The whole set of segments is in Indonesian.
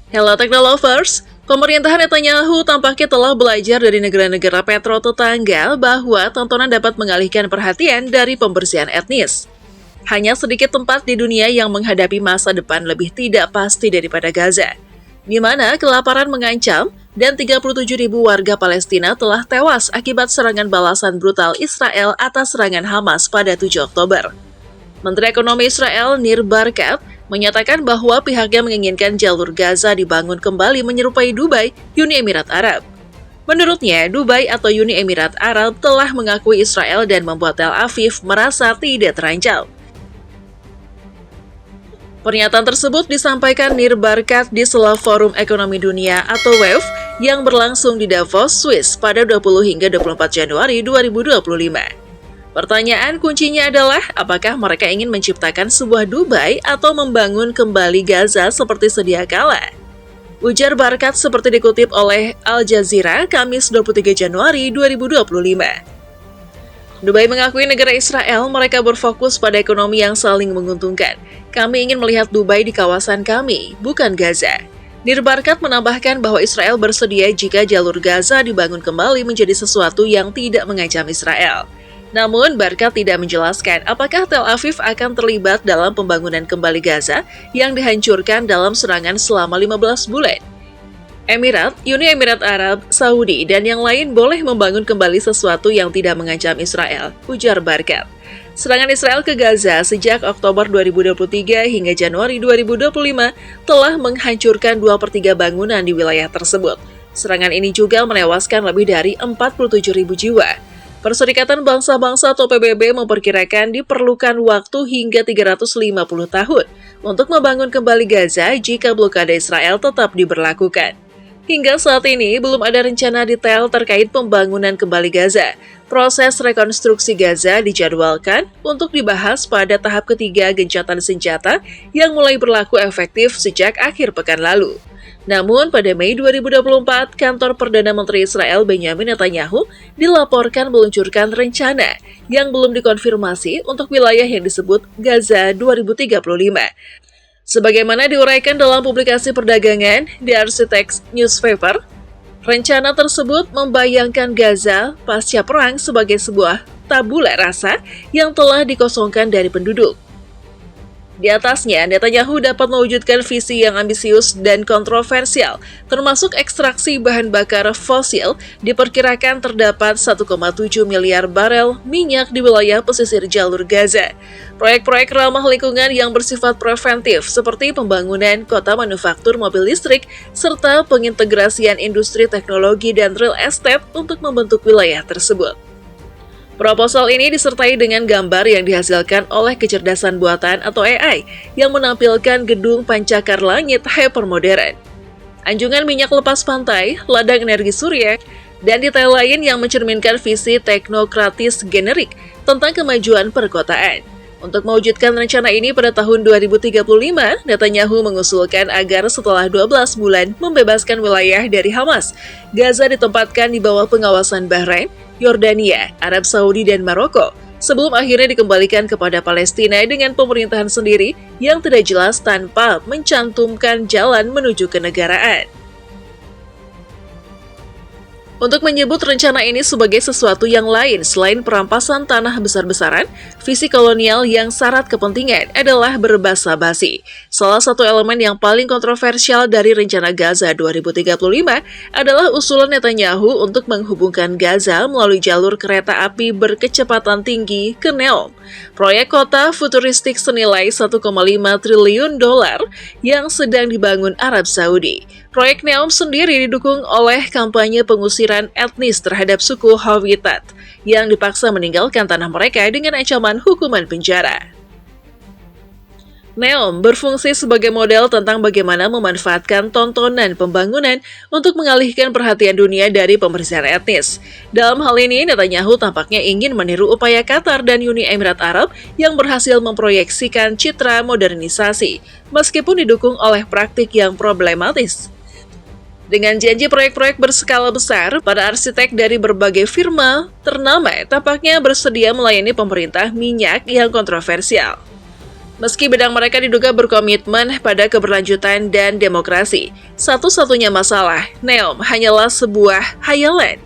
Hello Technolovers, pemerintahan Netanyahu tampaknya telah belajar dari negara-negara petro tetangga bahwa tontonan dapat mengalihkan perhatian dari pembersihan etnis. Hanya sedikit tempat di dunia yang menghadapi masa depan lebih tidak pasti daripada Gaza, di mana kelaparan mengancam dan 37.000 warga Palestina telah tewas akibat serangan balasan brutal Israel atas serangan Hamas pada 7 Oktober. Menteri Ekonomi Israel Nir Barkat menyatakan bahwa pihaknya menginginkan jalur Gaza dibangun kembali menyerupai Dubai, Uni Emirat Arab. Menurutnya, Dubai atau Uni Emirat Arab telah mengakui Israel dan membuat Tel Aviv merasa tidak terancam. Pernyataan tersebut disampaikan Nir Barkat di sela Forum Ekonomi Dunia atau WEF yang berlangsung di Davos, Swiss pada 20 hingga 24 Januari 2025. Pertanyaan kuncinya adalah, apakah mereka ingin menciptakan sebuah Dubai atau membangun kembali Gaza seperti sedia kala? Ujar Barkat seperti dikutip oleh Al Jazeera, Kamis 23 Januari 2025. Dubai mengakui negara Israel mereka berfokus pada ekonomi yang saling menguntungkan. Kami ingin melihat Dubai di kawasan kami, bukan Gaza. Nir Barkat menambahkan bahwa Israel bersedia jika jalur Gaza dibangun kembali menjadi sesuatu yang tidak mengancam Israel. Namun, Barkat tidak menjelaskan apakah Tel Aviv akan terlibat dalam pembangunan kembali Gaza yang dihancurkan dalam serangan selama 15 bulan. Emirat, Uni Emirat Arab, Saudi, dan yang lain boleh membangun kembali sesuatu yang tidak mengancam Israel, ujar Barkat. Serangan Israel ke Gaza sejak Oktober 2023 hingga Januari 2025 telah menghancurkan 2/3 bangunan di wilayah tersebut. Serangan ini juga menewaskan lebih dari 47.000 jiwa. Perserikatan Bangsa-Bangsa atau PBB memperkirakan diperlukan waktu hingga 350 tahun untuk membangun kembali Gaza jika blokade Israel tetap diberlakukan. Hingga saat ini, belum ada rencana detail terkait pembangunan kembali Gaza. Proses rekonstruksi Gaza dijadwalkan untuk dibahas pada tahap ketiga gencatan senjata yang mulai berlaku efektif sejak akhir pekan lalu. Namun, pada Mei 2024, kantor Perdana Menteri Israel Benjamin Netanyahu dilaporkan meluncurkan rencana yang belum dikonfirmasi untuk wilayah yang disebut Gaza 2035. Sebagaimana diuraikan dalam publikasi perdagangan The Architects Newspaper, rencana tersebut membayangkan Gaza pasca perang sebagai sebuah tabula rasa yang telah dikosongkan dari penduduk. Di atasnya, Netanyahu dapat mewujudkan visi yang ambisius dan kontroversial, termasuk ekstraksi bahan bakar fosil. Diperkirakan terdapat 1,7 miliar barel minyak di wilayah pesisir jalur Gaza. Proyek-proyek ramah lingkungan yang bersifat preventif seperti pembangunan kota manufaktur mobil listrik, serta pengintegrasian industri teknologi dan real estate untuk membentuk wilayah tersebut. Proposal ini disertai dengan gambar yang dihasilkan oleh kecerdasan buatan atau AI yang menampilkan gedung pancakar langit hypermodern, anjungan minyak lepas pantai, ladang energi surya, dan detail lain yang mencerminkan visi teknokratis generik tentang kemajuan perkotaan. Untuk mewujudkan rencana ini pada tahun 2035, Netanyahu mengusulkan agar setelah 12 bulan membebaskan wilayah dari Hamas, Gaza ditempatkan di bawah pengawasan Bahrain, Yordania, Arab Saudi, dan Maroko, sebelum akhirnya dikembalikan kepada Palestina dengan pemerintahan sendiri yang tidak jelas tanpa mencantumkan jalan menuju kenegaraan. Untuk menyebut rencana ini sebagai sesuatu yang lain selain perampasan tanah besar-besaran, visi kolonial yang syarat kepentingan adalah berbasa-basi. Salah satu elemen yang paling kontroversial dari rencana Gaza 2035 adalah usulan Netanyahu untuk menghubungkan Gaza melalui jalur kereta api berkecepatan tinggi ke Neom, proyek kota futuristik senilai 1,5 triliun dolar yang sedang dibangun Arab Saudi. Proyek Neom sendiri didukung oleh kampanye pengusiran etnis terhadap suku Hawitat yang dipaksa meninggalkan tanah mereka dengan ancaman hukuman penjara. Neom berfungsi sebagai model tentang bagaimana memanfaatkan tontonan pembangunan untuk mengalihkan perhatian dunia dari pembersihan etnis. Dalam hal ini, Netanyahu tampaknya ingin meniru upaya Qatar dan Uni Emirat Arab yang berhasil memproyeksikan citra modernisasi, meskipun didukung oleh praktik yang problematis. Dengan janji proyek-proyek berskala besar, para arsitek dari berbagai firma ternama tampaknya bersedia melayani pemerintah minyak yang kontroversial. Meski bidang mereka diduga berkomitmen pada keberlanjutan dan demokrasi, satu-satunya masalah, NEOM hanyalah sebuah hayalan.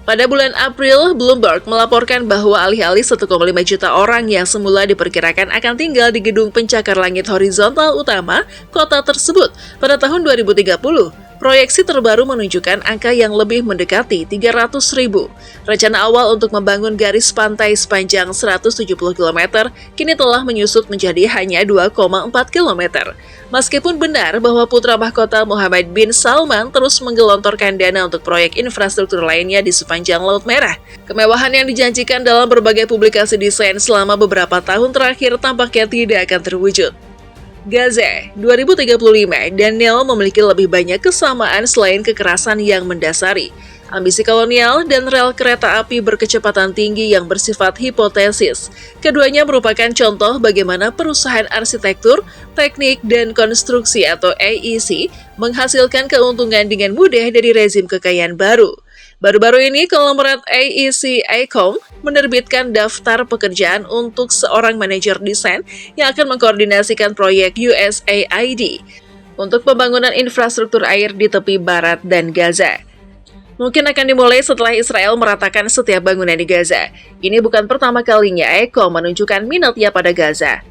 Pada bulan April, Bloomberg melaporkan bahwa alih-alih 1,5 juta orang yang semula diperkirakan akan tinggal di gedung pencakar langit horizontal utama kota tersebut pada tahun 2030, proyeksi terbaru menunjukkan angka yang lebih mendekati 300.000. Rencana awal untuk membangun garis pantai sepanjang 170 km kini telah menyusut menjadi hanya 2,4 km. Meskipun benar bahwa putra mahkota Mohammed bin Salman terus menggelontorkan dana untuk proyek infrastruktur lainnya di sepanjang Laut Merah, kemewahan yang dijanjikan dalam berbagai publikasi desain selama beberapa tahun terakhir tampaknya tidak akan terwujud. Gaza 2035 dan NEOM memiliki lebih banyak kesamaan selain kekerasan yang mendasari, ambisi kolonial, dan rel kereta api berkecepatan tinggi yang bersifat hipotesis. Keduanya merupakan contoh bagaimana perusahaan arsitektur, teknik, dan konstruksi atau AEC menghasilkan keuntungan dengan mudah dari rezim kekayaan baru. Baru-baru ini, konglomerat AEC AECOM menerbitkan daftar pekerjaan untuk seorang manajer desain yang akan mengkoordinasikan proyek USAID untuk pembangunan infrastruktur air di tepi barat dan Gaza. Mungkin akan dimulai setelah Israel meratakan setiap bangunan di Gaza. Ini bukan pertama kalinya AECOM menunjukkan minatnya pada Gaza.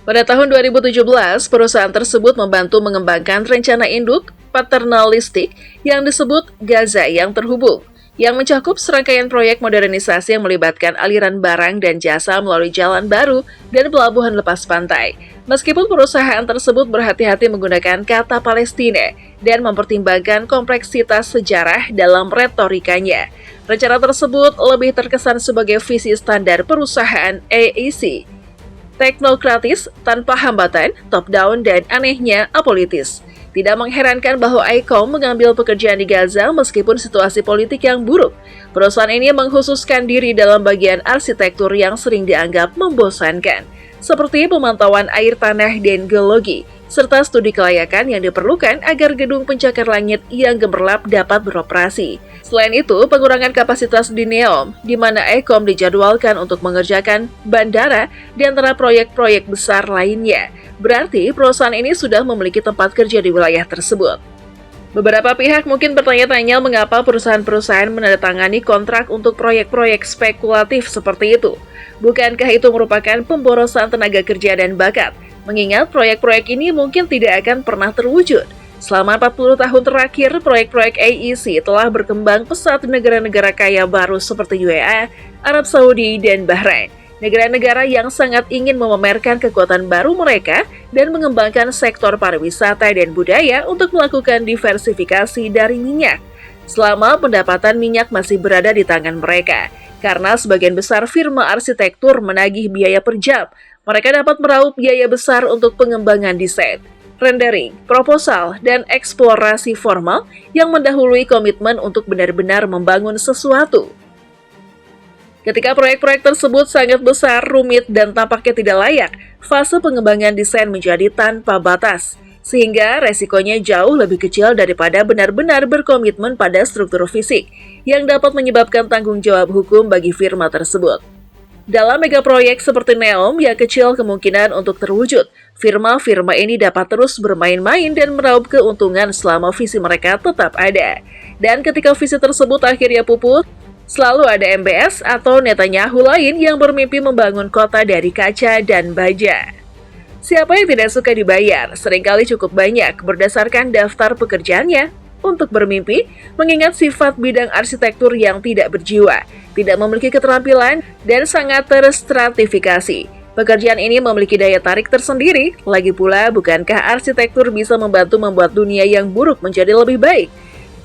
Pada tahun 2017, perusahaan tersebut membantu mengembangkan rencana induk paternalistik yang disebut Gaza yang terhubung, yang mencakup serangkaian proyek modernisasi yang melibatkan aliran barang dan jasa melalui jalan baru dan pelabuhan lepas pantai. Meskipun perusahaan tersebut berhati-hati menggunakan kata Palestina dan mempertimbangkan kompleksitas sejarah dalam retorikanya, rencana tersebut lebih terkesan sebagai visi standar perusahaan AEC. Teknokratis, tanpa hambatan, top-down, dan anehnya apolitis. Tidak mengherankan bahwa AECOM mengambil pekerjaan di Gaza meskipun situasi politik yang buruk. Perusahaan ini mengkhususkan diri dalam bagian arsitektur yang sering dianggap membosankan, seperti pemantauan air tanah dan geologi, serta studi kelayakan yang diperlukan agar gedung pencakar langit yang gemerlap dapat beroperasi. Selain itu, pengurangan kapasitas di NEOM, di mana AECOM dijadwalkan untuk mengerjakan bandara di antara proyek-proyek besar lainnya. Berarti perusahaan ini sudah memiliki tempat kerja di wilayah tersebut. Beberapa pihak mungkin bertanya-tanya mengapa perusahaan-perusahaan menandatangani kontrak untuk proyek-proyek spekulatif seperti itu. Bukankah itu merupakan pemborosan tenaga kerja dan bakat? Mengingat proyek-proyek ini mungkin tidak akan pernah terwujud. Selama 40 tahun terakhir, proyek-proyek AEC telah berkembang pesat di negara-negara kaya baru seperti UAE, Arab Saudi, dan Bahrain. Negara-negara yang sangat ingin memamerkan kekuatan baru mereka dan mengembangkan sektor pariwisata dan budaya untuk melakukan diversifikasi dari minyak. Selama pendapatan minyak masih berada di tangan mereka, karena sebagian besar firma arsitektur menagih biaya per jam, mereka dapat meraup biaya besar untuk pengembangan desain, rendering, proposal, dan eksplorasi formal yang mendahului komitmen untuk benar-benar membangun sesuatu. Ketika proyek-proyek tersebut sangat besar, rumit, dan tampaknya tidak layak, fase pengembangan desain menjadi tanpa batas, sehingga resikonya jauh lebih kecil daripada benar-benar berkomitmen pada struktur fisik, yang dapat menyebabkan tanggung jawab hukum bagi firma tersebut. Dalam megaproyek seperti NEOM yang kecil kemungkinan untuk terwujud, firma-firma ini dapat terus bermain-main dan meraup keuntungan selama visi mereka tetap ada. Dan ketika visi tersebut akhirnya pupus, selalu ada MBS atau Netanyahu lain yang bermimpi membangun kota dari kaca dan baja. Siapa yang tidak suka dibayar? Seringkali cukup banyak berdasarkan daftar pekerjaannya untuk bermimpi, mengingat sifat bidang arsitektur yang tidak berjiwa, tidak memiliki keterampilan, dan sangat terstratifikasi. Pekerjaan ini memiliki daya tarik tersendiri, lagi pula bukankah arsitektur bisa membantu membuat dunia yang buruk menjadi lebih baik?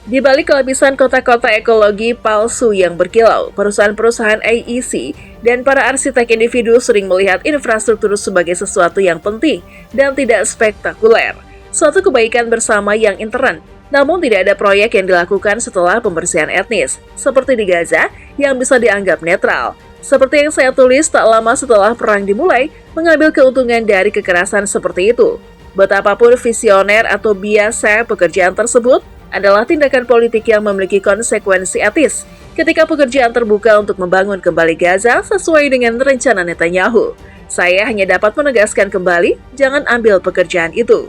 Di balik kelabisan kota-kota ekologi palsu yang berkilau, perusahaan-perusahaan AEC dan para arsitek individu sering melihat infrastruktur sebagai sesuatu yang penting dan tidak spektakuler, suatu kebaikan bersama yang intern. Namun tidak ada proyek yang dilakukan setelah pembersihan etnis, seperti di Gaza, yang bisa dianggap netral. Seperti yang saya tulis tak lama setelah perang dimulai, mengambil keuntungan dari kekerasan seperti itu. Betapapun visioner atau biasa pekerjaan tersebut, adalah tindakan politik yang memiliki konsekuensi etis ketika pekerjaan terbuka untuk membangun kembali Gaza sesuai dengan rencana Netanyahu. Saya hanya dapat menegaskan kembali, jangan ambil pekerjaan itu.